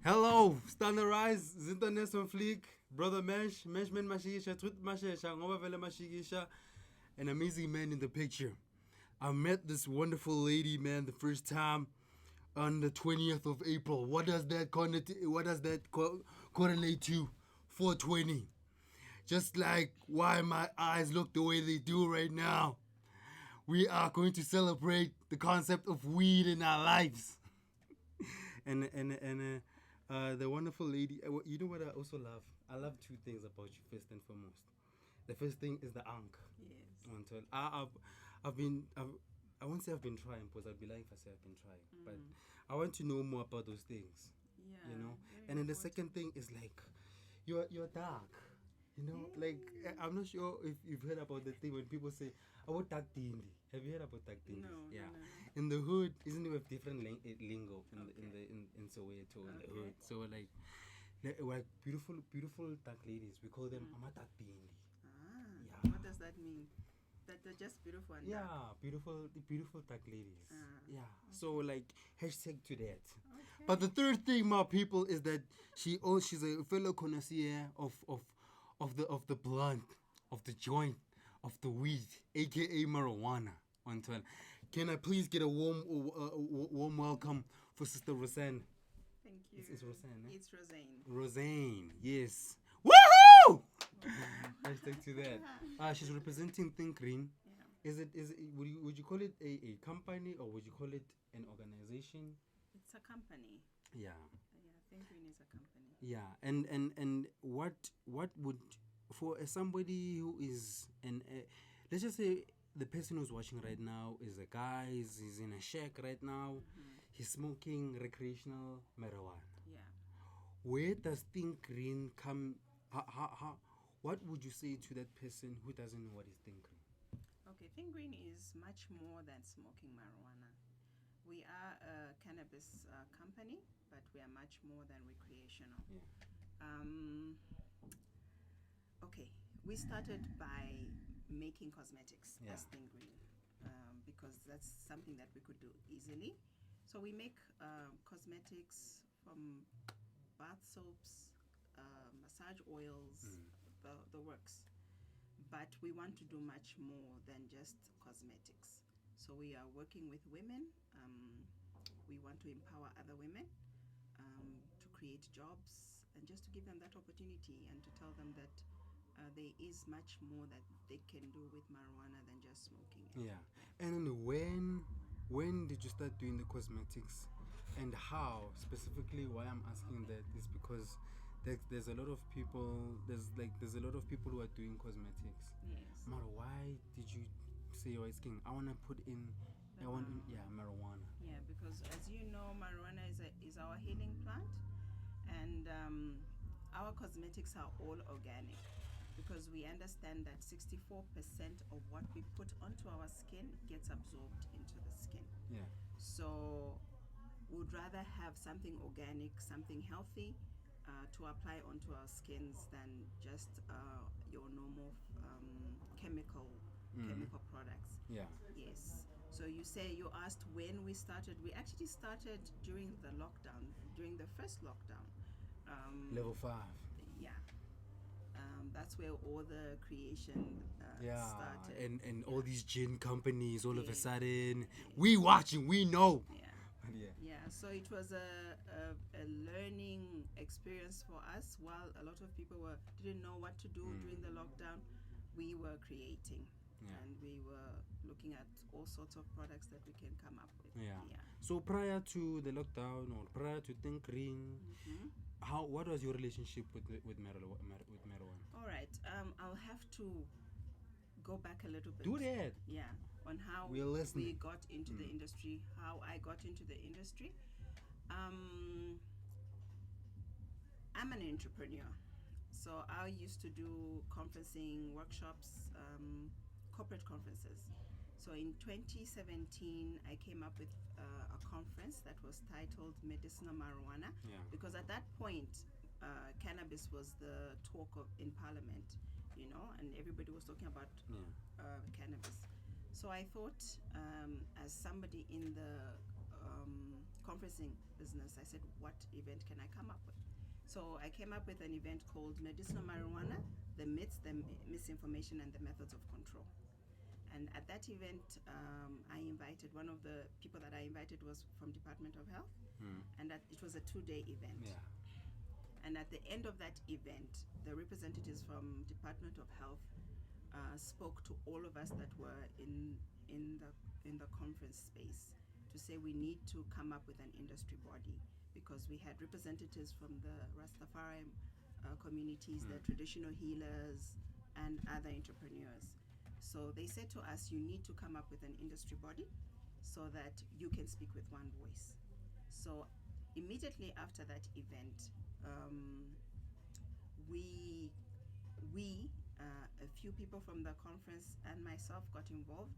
Hello, Standardized, Zinternet on Fleek, Brother Meshman Mashigisha, Truth Mashesha, Ngobavele Mashigisha, an amazing man in the picture. I met this wonderful lady, man, the first time on the 20th of April. What does that correlate to? 420. Just like why my eyes look the way they do right now. We are going to celebrate the concept of weed in our lives. and the wonderful lady. You know what I also love? I love two things about you first and foremost. The first thing is the ankh. Yes. Until I won't say I've been trying, because I'd be lying if I say I've been trying. But I want to know more about those things. Yeah. You know. very And then the important. second thing is like, you're dark. You know, like I'm not sure if you've heard about the thing when people say about tak dindi. Have you heard about tak dindi? No, Yeah. no. In the hood, isn't it with different lingo Okay. in Soweto in the Okay. hood? So like beautiful dark ladies. We call them amatak dindi. Ah, Yeah. what does that mean? That they're just beautiful and Yeah, dark. beautiful dark ladies. Ah, Yeah. So like hashtag to that. Okay. But the third thing, my people, is that she's a fellow connoisseur of the blunt, of the joint, of the weed, aka marijuana. On 12. Can I please get a warm welcome for Sister Rosanna? Thank you. It's Rosanna. It's Rosanne. Rosane, yes. Woohoo! Hashtag to that. She's representing Think Green. Yeah. Is it would you call it a company, or would you call it an organization? It's a company. Yeah. Yeah, Think Green is a company. Yeah. And what would, for somebody who is let's just say the person who's watching right now is a guy, he's in a shack right now, he's smoking recreational marijuana. Yeah. Where does Think Green come? How what would you say to that person who doesn't know what is Think Green? Okay, Think Green is much more than smoking marijuana. We are a cannabis company, but we are much more than recreational. Yeah. Um, okay, we started by making cosmetics Yeah. as Think Green, because that's something that we could do easily. So we make cosmetics from bath soaps, massage oils, the works. But we want to do much more than just cosmetics. So we are working with women. We want to empower other women to create jobs and just to give them that opportunity and to tell them that there is much more that they can do with marijuana than just smoking it. Yeah. And when did you start doing the cosmetics, and how? Specifically, why I'm asking that is because there's a lot of people there's a lot of people who are doing cosmetics. Yes. Mara, why did you say you're asking? I wanna put in marijuana. Yeah, because as you know, marijuana is our healing plant, and our cosmetics are all organic, because we understand that 64% of what we put onto our skin gets absorbed into the skin. Yeah. So we'd rather have something organic, something healthy to apply onto our skins than just your normal chemical products. Yeah. Yes. So you asked when we started. We actually started during the lockdown, during the first lockdown. Level 5. Yeah. That's where all the creation started. And all these gin companies all of a Yeah. sudden, we watching, we know. Yeah. Yeah, so it was a learning experience for us. While a lot of people didn't know what to do during the lockdown, we were creating. Yeah. And we were looking at all sorts of products that we can come up with. Yeah. So prior to the lockdown, or prior to Think Green, what was your relationship with marijuana? All right. I'll have to go back a little bit. Do that. Yeah, on how We're listening. we got into the industry, how I got into the industry. I'm an entrepreneur, so I used to do conferencing, workshops, corporate conferences. So in 2017, I came up with a conference that was titled Medicinal Marijuana, because at that point, cannabis was the talk in Parliament, and everybody was talking about cannabis. So I thought, as somebody in the conferencing business, I said, what event can I come up with? So I came up with an event called Medicinal Marijuana, the myths, the misinformation, and the methods of control. And at that event, I invited, one of the people that I invited was from Department of Health, and it was a 2-day event. Yeah. And at the end of that event, the representatives from Department of Health spoke to all of us that were in the conference space to say we need to come up with an industry body, because we had representatives from the Rastafari communities, the traditional healers, and other entrepreneurs. So they said to us, you need to come up with an industry body so that you can speak with one voice. So immediately after that event, a few people from the conference and myself got involved,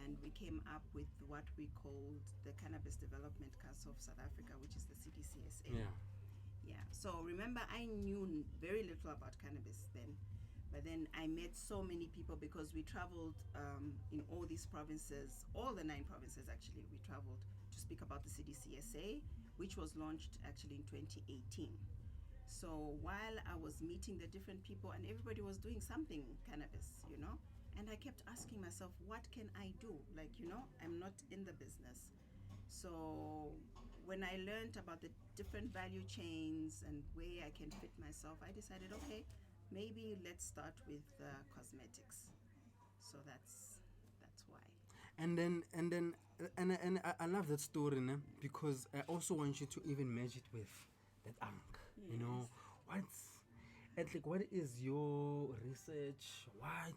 and we came up with what we called the Cannabis Development Council of South Africa, which is the CDCSA. Yeah. So remember, I knew very little about cannabis then, but then I met so many people because we traveled in all these provinces, all the 9 provinces actually. We traveled to speak about the CDCSA, which was launched actually in 2018. So while I was meeting the different people, and everybody was doing something cannabis, and I kept asking myself, what can I do? Like, I'm not in the business. So when I learned about the different value chains and where I can fit myself, I decided, okay, maybe let's start with cosmetics. So that's why. And I love that story, ne? Because I also want you to even match it with that ankh. Yes. What is your research? Why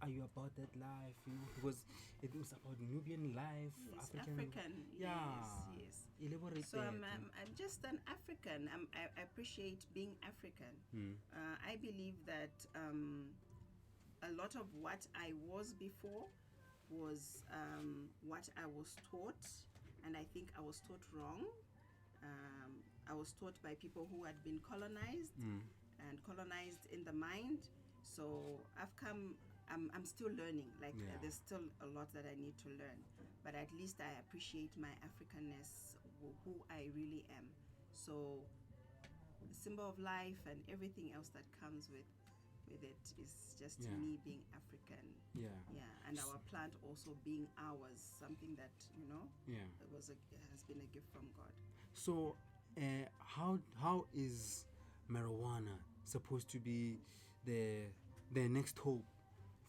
are you about that life? Because it was about Nubian life, yes, African. Yeah. Yes. Elaborate so that. I'm just an African. I appreciate being African. I believe that a lot of what I was before was what I was taught, and I think I was taught wrong. I was taught by people who had been colonized and colonized in the mind. So I'm still learning. There's still a lot that I need to learn, but at least I appreciate my Africanness, who I really am. So the symbol of life and everything else that comes with it is just me being African. And our plant also being ours, something that has been a gift from God. So how is marijuana supposed to be the next hope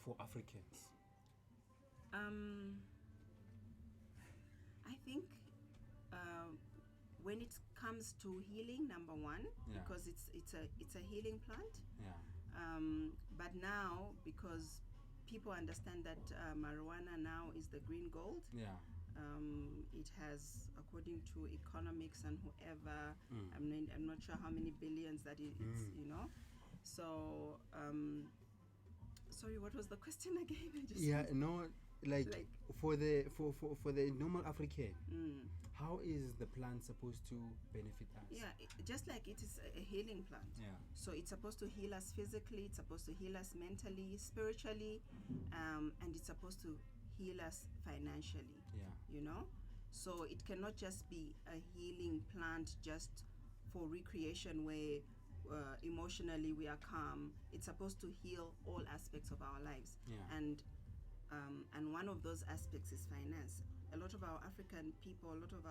for Africans? I think when it comes to healing, number one, because it's a healing plant. But now, because people understand that marijuana now is the green gold. It has, according to economics and whoever, I'm not sure how many billions that it's, So, sorry, what was the question again? For the normal African, how is the plant supposed to benefit us? Just like it is a healing plant. So it's supposed to heal us physically, it's supposed to heal us mentally, spiritually, and it's supposed to heal us financially. So it cannot just be a healing plant just for recreation where emotionally we are calm. It's supposed to heal all aspects of our lives. And one of those aspects is finance. A lot of our African people, a lot of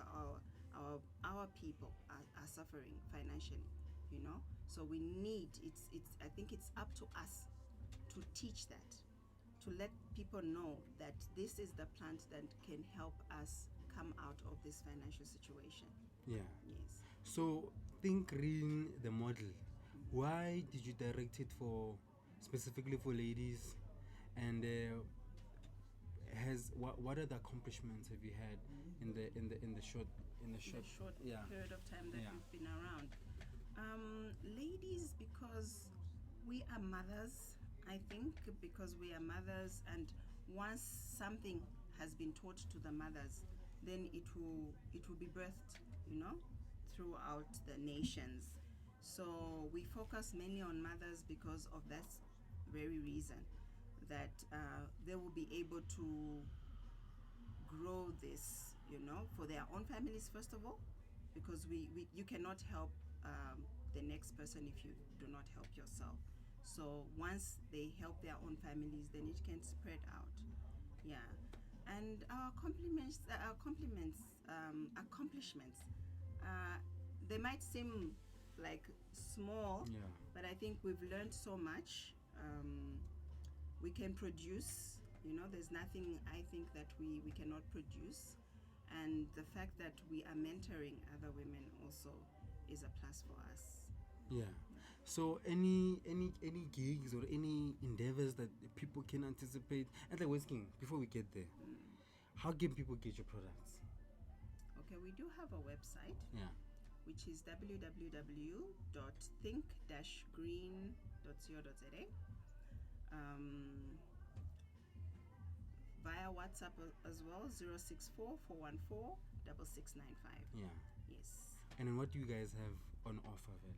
our people are suffering financially, So we need, I think it's up to us to teach that, to let people know that this is the plant that can help us come out of this financial situation. Yes. So Think Green, the model, why did you direct it specifically for ladies? And what other accomplishments have you had in the short period of time that we've been around? Ladies, because we are mothers, I think, because we are mothers, and once something has been taught to the mothers, then it will be birthed, throughout the nations. So we focus mainly on mothers because of that very reason, that they will be able to grow this, for their own families first of all, because you cannot help the next person if you do not help yourself. So once they help their own families, then it can spread out. Yeah, and our accomplishments, they might seem like small, Yeah. but I think we've learned so much. We can produce. There's nothing I think that we cannot produce, and the fact that we are mentoring other women also is a plus for us. Yeah. So any gigs or any endeavors that people can anticipate at the West King before we get there? How can people get your products? Okay, we do have a website. Yeah. Which is www.think-green.co.za. Via WhatsApp as well, 064-414-6695. Yeah. Yes. And then what do you guys have on offer then?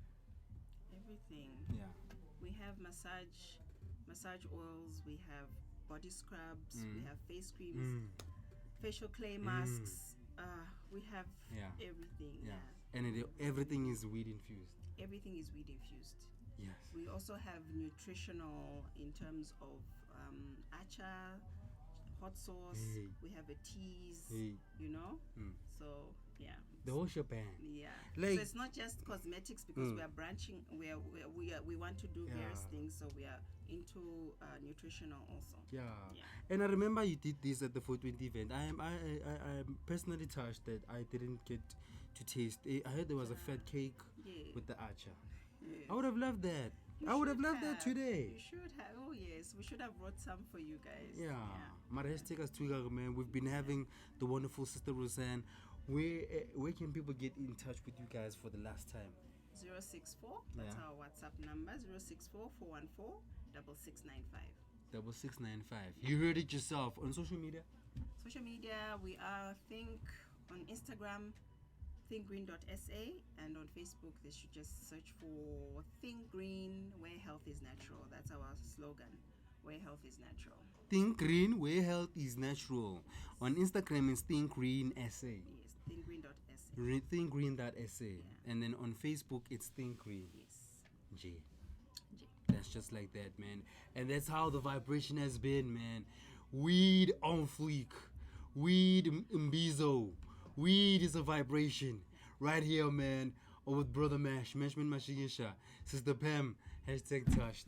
Everything. Yeah. We have massage oils, we have body scrubs, we have face creams, facial clay masks. We have everything. Yeah. And everything is weed infused. Everything is weed infused. Yes. We also have nutritional in terms of acha, hot sauce. Hey. We have a teas. Hey. So yeah. The whole shebang. Yeah. Like, so it's not just cosmetics, because we are branching. We want to do various things. So we are into nutritional also. Yeah. And I remember you did this at the 420 event. I am personally touched that I didn't get to taste. I heard there was a fat cake with the acha. Yes. I would have loved that. I would have loved that today. You should have. Oh yes, we should have brought some for you guys. Yeah. But let's take us to man. We've been having the wonderful sister Rosanna. Where can people get in touch with you guys for the last time? 064. That's our WhatsApp number. 064-414-6695. 6695. You heard it yourself. On social media? Social media, we are on Instagram, thinkgreen.sa, and on Facebook they should just search for Think Green, where health is natural. That's our slogan, where health is natural. Think Green, where health is natural. On Instagram it's Think Green SA. Yes, thinkgreen.sa. Thinkgreen.sa. Yeah. And then on Facebook it's Think Green. Yes. J. That's just like that, man. And that's how the vibration has been, man. Weed on fleek. Weed mbizo. Weed is a vibration. Right here, man. Or with Brother Mashman Mashigisha. Sister Pam. #touched.